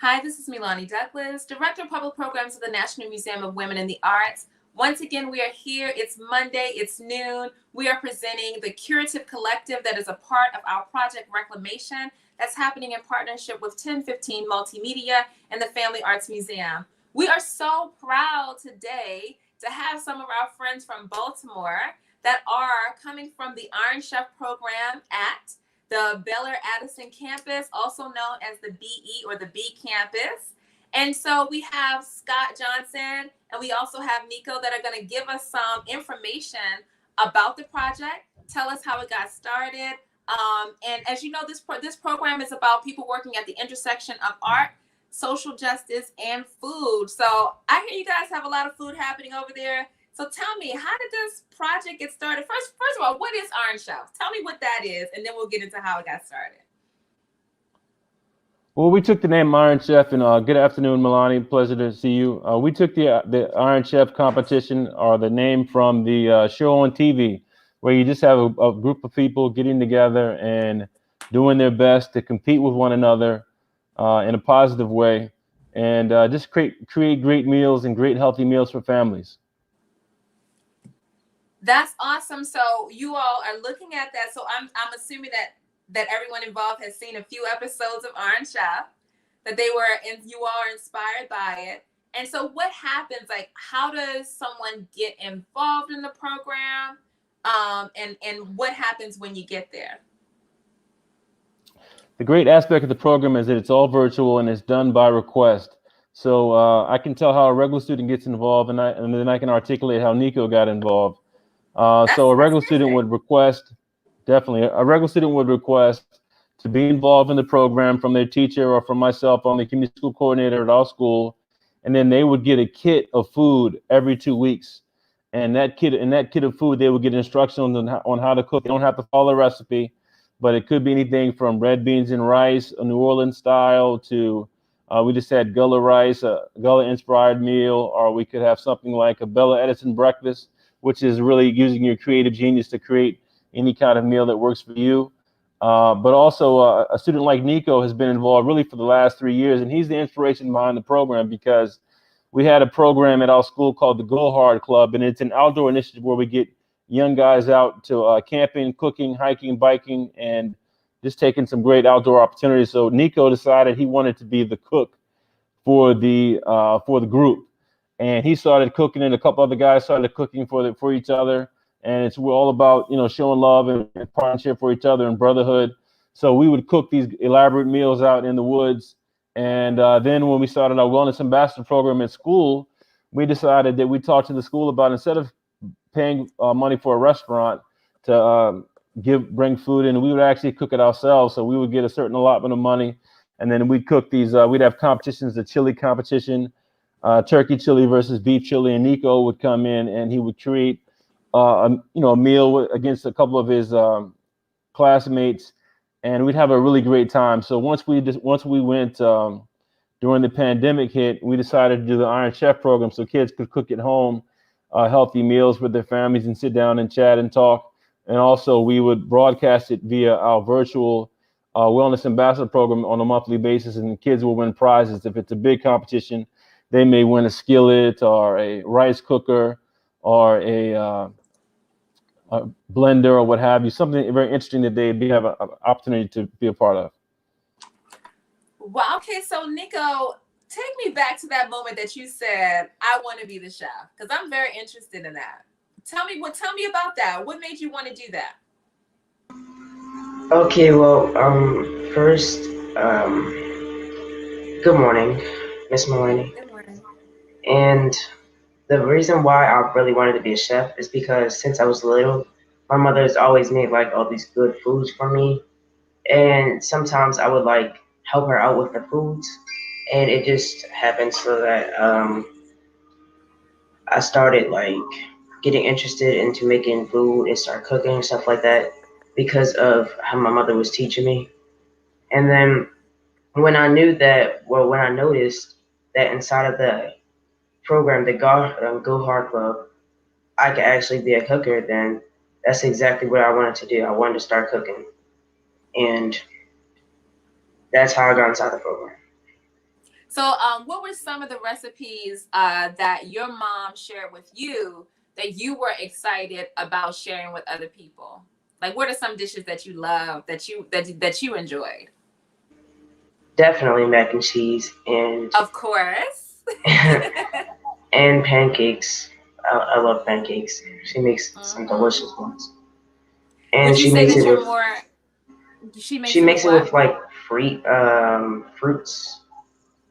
Hi, this is Milani Douglas, Director of Public Programs of the National Museum of Women in the Arts. Once again, we are here. It's Monday, it's noon. We are presenting the Curative Collective that is a part of our Project Reclamation that's happening in partnership with 1015 Multimedia and the Family Arts Museum. We are so proud today to have some of our friends from Baltimore that are coming from the Iron Chef program at the Bel Air Addison campus, also known as the BE or the B campus. And so we have Scott Johnson and we also have Nico that are going to give us some information about the project, tell us how it got started. And as you know, this program is about people working at the intersection of art, social justice, and food. So I hear you guys have a lot of food happening over there. So tell me, how did this project get started? First of all, what is Iron Chef? Tell me what that is, and then we'll get into how it got started. Well, we took the name Iron Chef, and good afternoon, Milani. Pleasure to see you. We took the Iron Chef competition, or the name, from the show on TV, where you just have a group of people getting together and doing their best to compete with one another in a positive way, and just create great meals and great healthy meals for families. That's awesome. So you all are looking at that. So I'm assuming that everyone involved has seen a few episodes of Iron Chef, that they were, and you all are inspired by it. And so what happens? Like, how does someone get involved in the program? And what happens when you get there? The great aspect of the program is that it's all virtual and it's done by request. So I can tell how a regular student gets involved, and then I can articulate how Nico got involved. So a regular student would request, definitely, a regular student would request to be involved in the program from their teacher or from myself. I'm the community school coordinator at our school, and then they would get a kit of food every 2 weeks. And that kit of food, they would get instructions on how to cook. They don't have to follow the recipe, but it could be anything from red beans and rice, a New Orleans style, to we just had Gullah rice, a Gullah inspired meal, or we could have something like a Bella Edison breakfast, which is really using your creative genius to create any kind of meal that works for you. But also a student like Nico has been involved really for the last 3 years, and he's the inspiration behind the program, because we had a program at our school called the Go Hard Club, and it's an outdoor initiative where we get young guys out to camping, cooking, hiking, biking, and just taking some great outdoor opportunities. So Nico decided he wanted to be the cook for the group, and he started cooking, and a couple other guys started cooking for each other. And we're all about, showing love and partnership for each other and brotherhood. So we would cook these elaborate meals out in the woods. And then when we started our wellness ambassador program at school, we decided that we talked to the school about, instead of paying money for a restaurant to bring food in, we would actually cook it ourselves. So we would get a certain allotment of money, and then we'd cook these. We'd have competitions, the chili competition, turkey chili versus beef chili, and Nico would come in and he would create a meal against a couple of his classmates, and we'd have a really great time. So once we went during the pandemic hit, we decided to do the Iron Chef program so kids could cook at home healthy meals with their families and sit down and chat and talk. And also we would broadcast it via our virtual wellness ambassador program on a monthly basis, and the kids will win prizes. If it's a big competition, they may win a skillet or a rice cooker or a blender or what have you, something very interesting that they have an opportunity to be a part of. Well, okay, so Nico, take me back to that moment that you said, I want to be the chef, because I'm very interested in that. Tell me about that. What made you want to do that? Okay, well, first, good morning, Miss Maloney. Good morning. And the reason why I really wanted to be a chef is because since I was little, my mother has always made like all these good foods for me, and sometimes I would like help her out with the foods, and it just happened so that I started like getting interested into making food and start cooking and stuff like that because of how my mother was teaching me. And then when I noticed that inside of the program, the Go Hard Club, I could actually be a cooker, then that's exactly what I wanted to do. I wanted to start cooking, and that's how I got inside the program. So, what were some of the recipes that your mom shared with you that you were excited about sharing with other people? Like, what are some dishes that you love that you enjoyed? Definitely mac and cheese and Of course. and pancakes. I love pancakes. She makes some delicious ones, and Would you she say makes that it you're with more? She she makes it with makes it what? with like fruits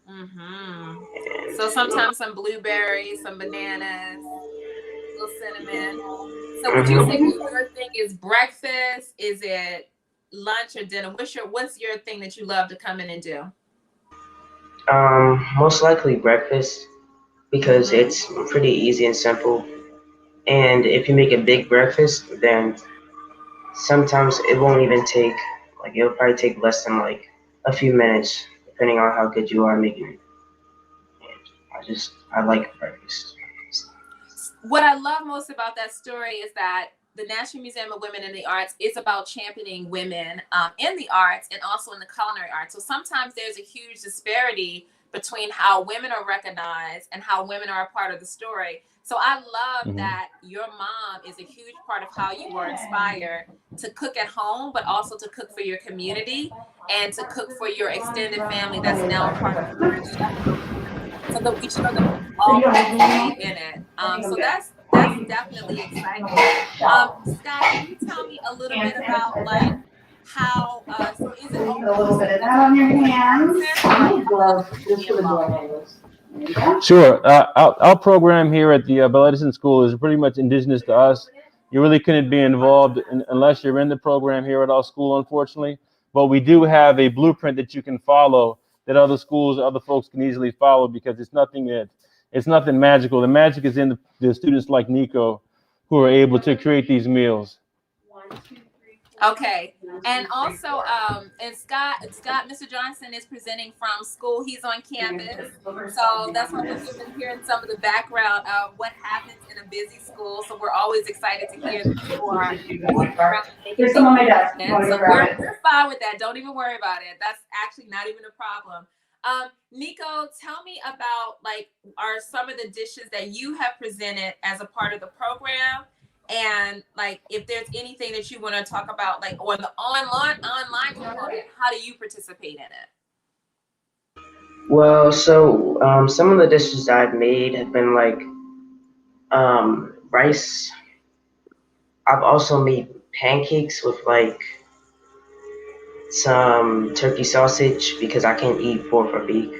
Mm-hmm. and So sometimes some blueberries, some bananas, a little cinnamon. So would you say hmm that your thing is breakfast? Is it lunch or dinner? What's your thing that you love to come in and do? most likely breakfast because Mm-hmm. it's pretty easy and simple. And if you make a big breakfast, then sometimes it won't even take like it'll probably take less than like a few minutes, depending on how good you are making it. And I like breakfast. What I love most about that story is that the National Museum of Women in the Arts is about championing women in the arts and also in the culinary arts. So sometimes there's a huge disparity between how women are recognized and how women are a part of the story. So I love Mhm. that your mom is a huge part of how you were inspired to cook at home, but also to cook for your community and to cook for your extended family that's now a part of the Third Chef program, so that we show that we can So you all don't need me participate anymore? in it. I think I'm So good. that's definitely exciting. Scott, can you tell me a little Hand bit about like sanitizer. how? So is it So you put a okay to little bit say of that that you're on your Coach hands. Johnson, or I need how else gloves can you just be for the blood involved? angles. There you go. Sure. Our program here at the Bell Edison School is pretty much indigenous to us. You really couldn't be involved unless you're in the program here at our school, unfortunately. But we do have a blueprint that you can follow that other schools, other folks can easily follow because it's nothing magical. The magic is in the students like Nico who are able to create these meals. Okay. And also, and Mr. Johnson is presenting from school. He's on campus. So that's why you've been hearing some of the background of what happens in a busy school. So we're always excited to hear that people are moving around and making There's some things on my desk. You happen. want to go So grab we're it? we're fine with that. Don't even worry about it. That's actually not even a problem. Nico, tell me about like are some of the dishes that you have presented as a part of the program, and like if there's anything that you want to talk about like on the online component, how do you participate in it? Well, so some of the dishes I've made have been like rice. I've also made pancakes with like some turkey sausage because I can't eat pork or beef.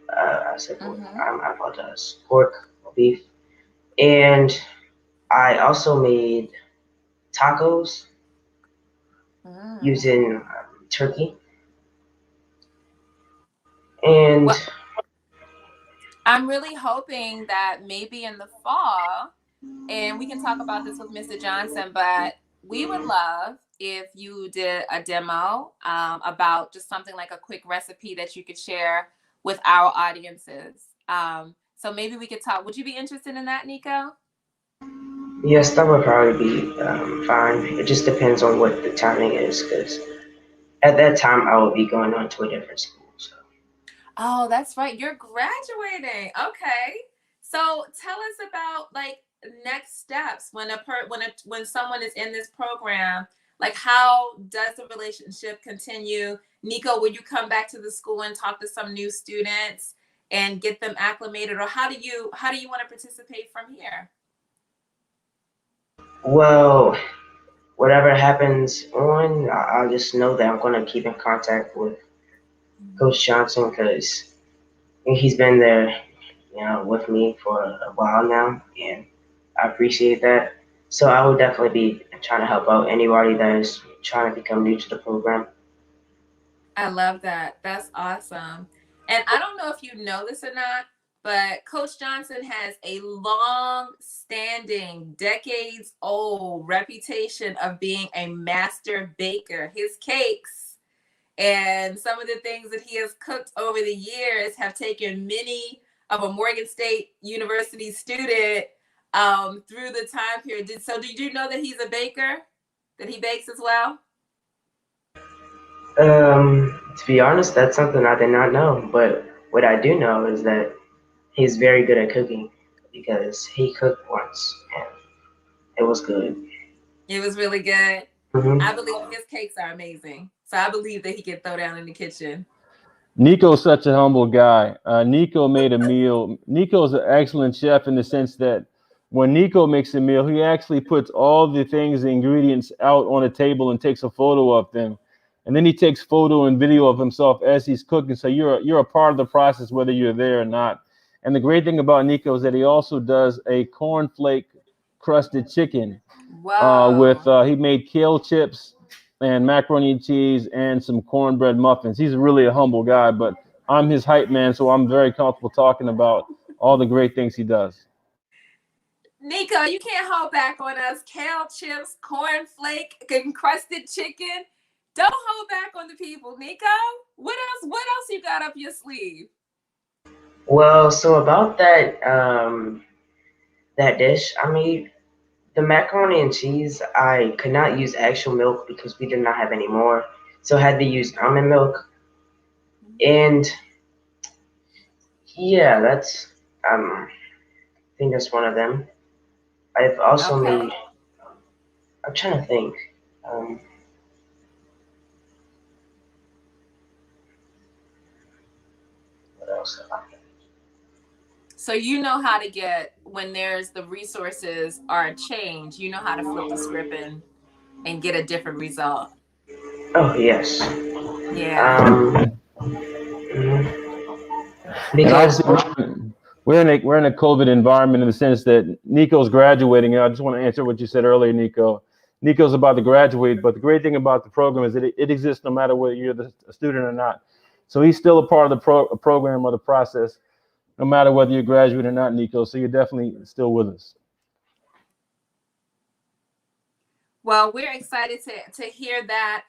I said pork. Mm-hmm. I apologize. Pork or beef. And I also made tacos Mm. using turkey. And Well, I'm really hoping that maybe in the fall, and we can talk about this with Mr. Johnson, but we would love if you did a demo about just something like a quick recipe that you could share with our audiences. So maybe we could talk. Would you be interested in that, Nico? yes, that would probably be fine. It just depends on what the timing is because at that time I will be going on to a different school. So. Oh, that's right. You're graduating. Okay. So tell us about like next steps when someone is in this program. Like, how does the relationship continue? Nico, will you come back to the school and talk to some new students and get them acclimated, or how do you want to participate from here? Well, whatever happens on, I'll just know that I'm going to keep in contact with Coach Johnson because he's been there, with me for a while now, and I appreciate that. So I would definitely be trying to help out anybody that is trying to become new to the program. I love that. That's awesome. And I don't know if you know this or not, but Coach Johnson has a long standing, decades old reputation of being a master baker. His cakes and some of the things that he has cooked over the years have taken many of a Morgan State University student through the time period. Did you know that he's a baker? That he bakes as well? To be honest, that's something I did not know. But what I do know is that he's very good at cooking because he cooked once and it was good. It was really good. Hmm. I believe his cakes are amazing. So I believe that he can throw down in the kitchen. Nico's such a humble guy. Nico made a meal. Nico's an excellent chef in the sense that when Nico makes a meal, he actually puts all the things, the ingredients out on a table and takes a photo of them. And then he takes photo and video of himself as he's cooking. So you're a part of the process, whether you're there or not. And the great thing about Nico is that he also does a cornflake crusted chicken with Whoa. he made kale chips and macaroni and cheese and some cornbread muffins. He's really a humble guy, but I'm his hype man, so I'm very comfortable talking about all the great things he does. Nico, you can't hold back on us. Kale chips, cornflake, encrusted chicken. Don't hold back on the people, Nico. What else? What else you got up your sleeve? Well, so about that dish, I made the macaroni and cheese. I could not use actual milk because we did not have any more, so I had to use almond milk. And yeah, that's I think that's one of them. I've also Okay. made. I'm trying to think. Um, what else have I made? So you know how to get when there's the resources are changed, you know how to flip the script and get a different result. Oh yes. Yeah. Mhm. And Because obviously, we're in a COVID environment in the sense that Nico's graduating. And I just want to answer what you said earlier, Nico. Nico's about to graduate, but the great thing about the program is that it exists no matter whether you're a student or not. So he's still a part of the program or the process, no matter whether you're graduate or not, Nico. So you're definitely still with us. Well, we're excited to hear that.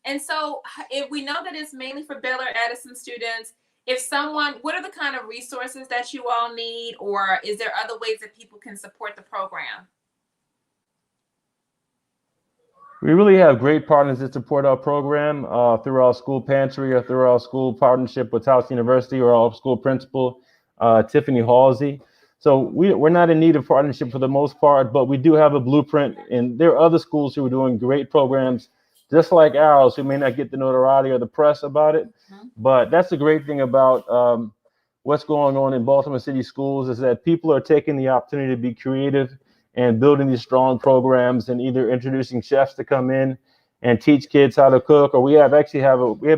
And so if we know that it's mainly for Baylor Edison students, if someone, what are the kind of resources that you all need, or is there other ways that people can support the program? We really have great partners that support our program through our school pantry or through our school partnership with Towson University or our school principal, Tiffany Halsey. So we're not in need of partnership for the most part, but we do have a blueprint. And there are other schools who are doing great programs just like ours who may not get the notoriety or the press about it. Mhm. But that's the great thing about what's going on in Baltimore City schools is that people are taking the opportunity to be creative and building these strong programs and either introducing chefs to come in and teach kids how to cook, or we have a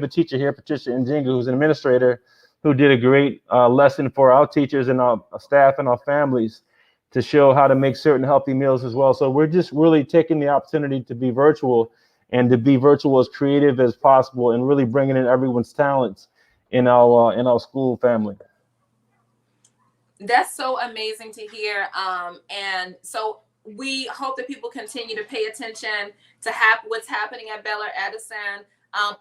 teacher here, Patricia Njinga, who's an administrator, who did a great lesson for our teachers and our staff and our families to show how to make certain healthy meals as well. So we're just really taking the opportunity to be virtual and to be virtual as creative as possible and really bringing in everyone's talents in our school family. That's so amazing to hear. And so we hope that people continue to pay attention to what's happening at Baylor Edison.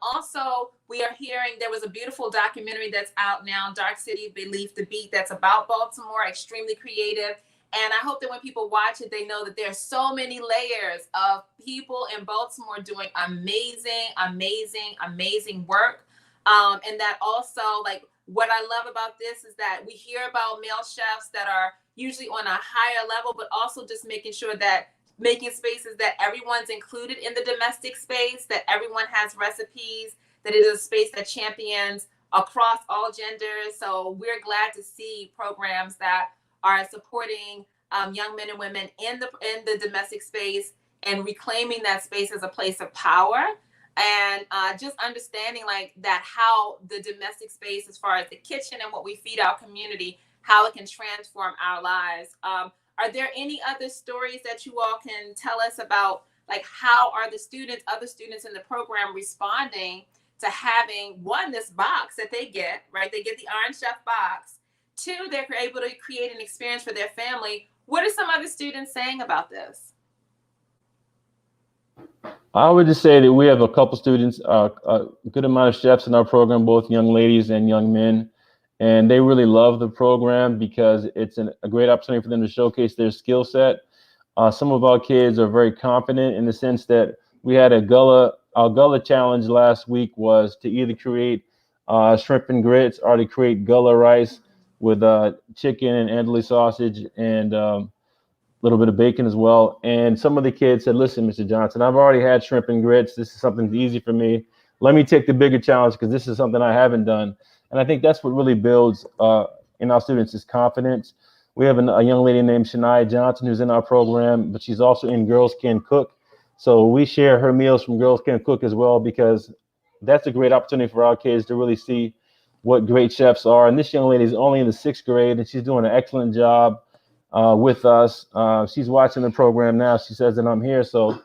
Also, we are hearing there was a beautiful documentary that's out now, Dark City Beneath the Beat, that's about Baltimore, extremely creative. And I hope that when people watch it, they know that there's so many layers of people in Baltimore doing amazing, amazing, amazing work. And that also, like, what I love about this is that we hear about male chefs that are usually on a higher level, but also just making sure that making spaces that everyone's included in the domestic space, that everyone has recipes, that it is a space that champions across all genders. So we're glad to see programs that are supporting young men and women in the domestic space and reclaiming that space as a place of power. And just understanding like that, how the domestic space, as far as the kitchen and what we feed our community, how it can transform our lives. Are there any other stories that you all can tell us about, like how are the students, other students in the program responding to having this box that they get, right? They get the Iron Chef box. Two, they're able to create an experience for their family. What are some other students saying about this? I would just say that we have a couple students, a good amount of chefs in our program, both young ladies and young men, and they really love the program because it's a great opportunity for them to showcase their skill set. Some of our kids are very confident in the sense that we had our Gullah challenge last week was to either create shrimp and grits, or they create gullah rice with chicken and andouille sausage and little bit of bacon as well. And some of the kids said, listen, Mr. Johnson, I've already had shrimp and grits. This is something easy for me. Let me take the bigger challenge because this is something I haven't done. And I think that's what really builds in our students is confidence. We have a young lady named Shania Johnson who's in our program, but she's also in Girls Can Cook. So we share her meals from Girls Can Cook as well, because that's a great opportunity for our kids to really see what great chefs are. And this young lady is only in the 6th grade, and she's doing an excellent job with us. She's watching the program now. She says that I'm here. So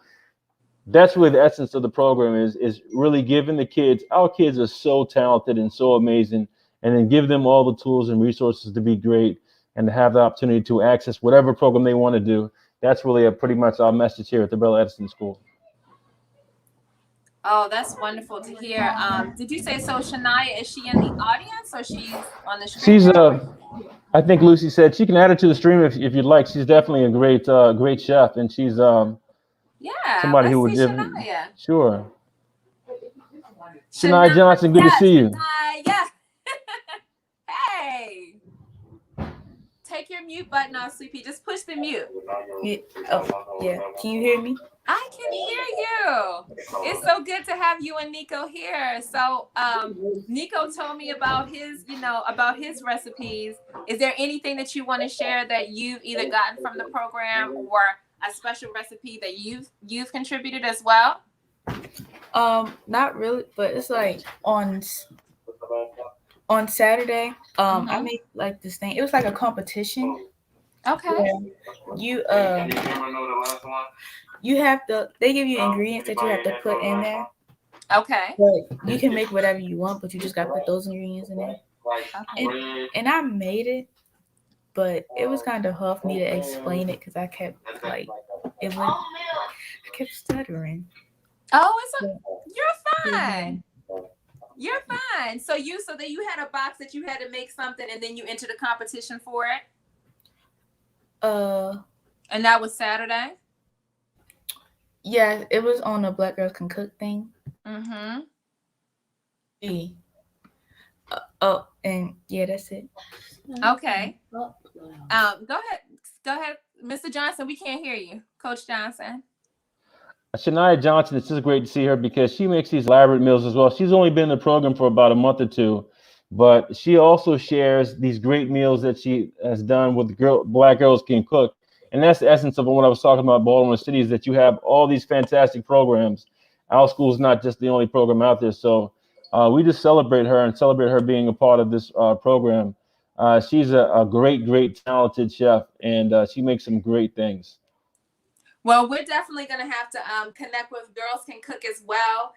that's really the essence of the program is really giving the kids, our kids are so talented and so amazing, and then give them all the tools and resources to be great and to have the opportunity to access whatever program they want to do. That's really pretty much our message here at the Bella Edison School. Oh, that's wonderful to hear. Did you say so? Shania, is she in the audience or she's on the screen? She's I think Lucy said she can add it to the stream if you'd like. She's definitely a great chef, and she's yeah, somebody who would give. Sure. Shania Johnson, good to see you. Shania. Hey. Take your mute button off, Sweetie. Just push the mute. Yeah. Oh, yeah. Can you hear me? I can hear you. It's so good to have you and Nico here. So Nico told me about his recipes. Is there anything that you want to share that you've either gotten from the program or a special recipe that you've contributed as well? Not really, but it's like on Saturday, I made like this thing. It was like a competition. Okay. You have to. They give you ingredients that you have to put in there. Okay. But you can make whatever you want, but you just got to put those ingredients in there. Okay. And I made it, but it was kind of hard for me to explain it because I kept I kept stuttering. Oh, you're fine. You're fine. So you had a box that you had to make something, and then you entered a competition for it. And that was Saturday. Yeah, it was on a Black Girls Can Cook thing. Mm-hmm. And yeah, that's it. Okay. Go ahead, Mr. Johnson. We can't hear you, Coach Johnson. Shania Johnson, it's just great to see her because she makes these elaborate meals as well. She's only been in the program for about a month or two, but she also shares these great meals that she has done with Black Girls Can Cook. And that's the essence of what I was talking about, Baltimore City, is that you have all these fantastic programs. Our school is not just the only program out there. So we just celebrate her and celebrate her being a part of this program. She's a great, talented chef, and she makes some great things. Well, we're definitely going to have to connect with Girls Can Cook as well.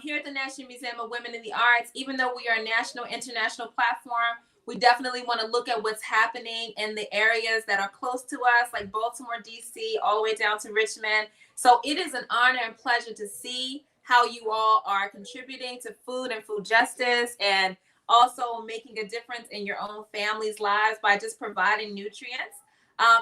Here at the National Museum of Women in the Arts, even though we are a national, international platform, we definitely want to look at what's happening in the areas that are close to us, like Baltimore, D.C., all the way down to Richmond. So it is an honor and pleasure to see how you all are contributing to food and food justice, and also making a difference in your own family's lives by just providing nutrients.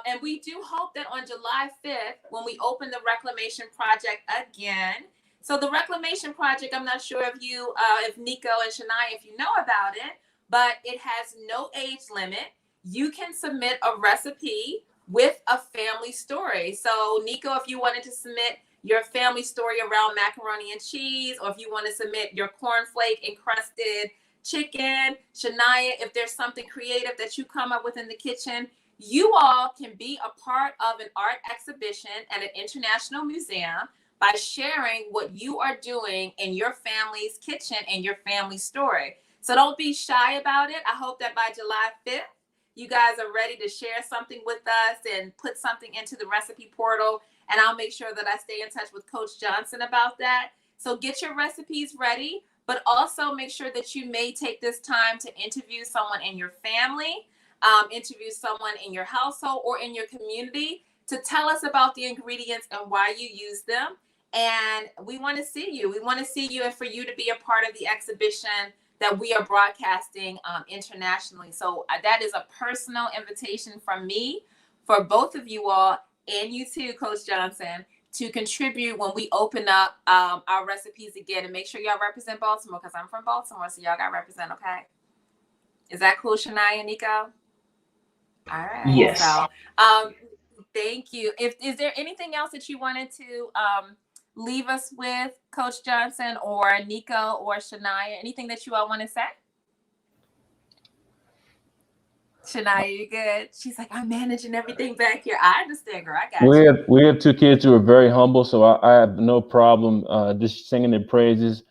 And we do hope that on July 5th, when we open the Reclamation Project again, so the Reclamation Project, I'm not sure if Nico and Shania, if you know about it, but it has no age limit. You can submit a recipe with a family story. So Nico, if you wanted to submit your family story around macaroni and cheese, or if you want to submit your cornflake encrusted chicken, Shania, if there's something creative that you come up with in the kitchen, you all can be a part of an art exhibition at an international museum by sharing what you are doing in your family's kitchen and your family story. So don't be shy about it. I hope that by July 5th, you guys are ready to share something with us and put something into the recipe portal. And I'll make sure that I stay in touch with Coach Johnson about that. So get your recipes ready, but also make sure that you may take this time to interview someone in your family, interview someone in your household or in your community to tell us about the ingredients and why you use them. And we want to see you. We want to see you and for you to be a part of the exhibition that we are broadcasting internationally. So that is a personal invitation from me for both of you all, and you too, Coach Johnson, to contribute when we open up our recipes again, and make sure y'all represent Baltimore, because I'm from Baltimore, so y'all got to represent, okay? Is that cool, Shania and Nico? All right. Yes. So, thank you. Is there anything else that you wanted to leave us with, Coach Johnson or Nico or Shania? Anything that you all want to say? Shania, you good? She's like, I'm managing everything back here. I understand, girl. I got you. We have two kids who are very humble, so I have no problem just singing their praises.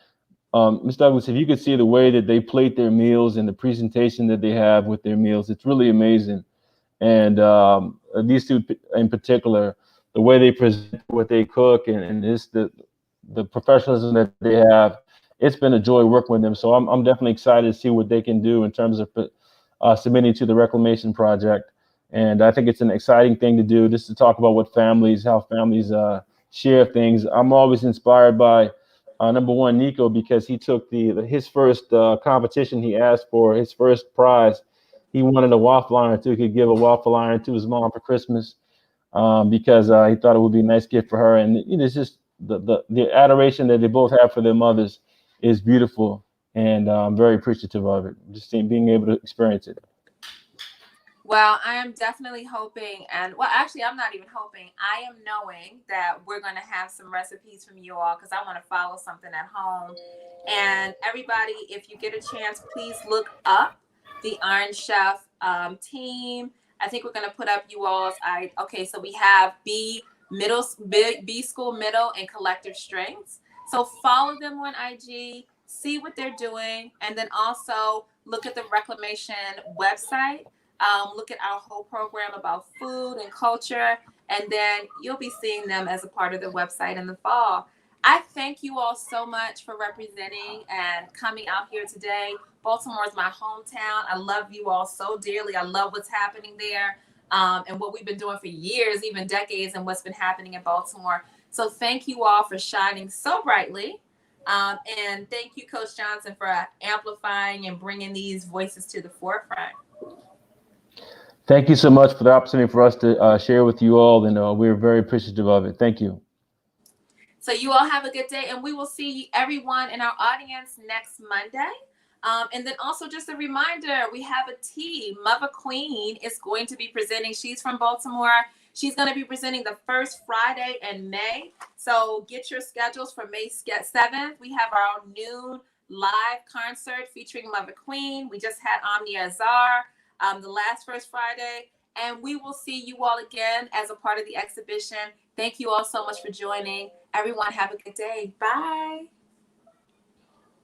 Ms. Douglas, if you could see the way that they plate their meals and the presentation that they have with their meals, it's really amazing. And these two in particular, the way they present what they cook and just the professionalism that they have, it's been a joy working with them. So I'm definitely excited to see what they can do in terms of submitting to the Reclamation Project. And I think it's an exciting thing to do, just to talk about how families share things. I'm always inspired by number one, Nico, because he took his first competition. He asked for his first prize. He wanted a waffle iron, so he could give a waffle iron to his mom for Christmas, because he thought it would be a nice gift for her. And it's just the adoration that they both have for their mothers is beautiful, and I'm very appreciative of it. Just being able to experience it. Well, I am definitely hoping, and well, actually, I'm not even hoping. I am knowing that we're going to have some recipes from you all, because I want to follow something at home. And everybody, if you get a chance, please look up the Iron Chef team. I think we're going to put up you all's. Okay, so we have B School Middle and Collective Strengths. So follow them on IG, see what they're doing, and then also look at the Reclamation website. Look at our whole program about food and culture, and then you'll be seeing them as a part of the website in the fall. I thank you all so much for representing and coming out here today. Baltimore is my hometown. I love you all so dearly. I love what's happening there, and what we've been doing for years, even decades, and what's been happening in Baltimore. So thank you all for shining so brightly. And thank you, Coach Johnson, for amplifying and bringing these voices to the forefront. Thank you so much for the opportunity for us to share with you all, and we're very appreciative of it. Thank you. So you all have a good day, and we will see everyone in our audience next Monday. And then also just a reminder, we have a tea. Mother Queen is going to be presenting. She's from Baltimore. She's going to be presenting the first Friday in May. So get your schedules for May 7th. We have our noon live concert featuring Mother Queen. We just had Omnia Azar the first Friday. And we will see you all again as a part of the exhibition. Thank you all so much for joining. Everyone have a good day. Bye.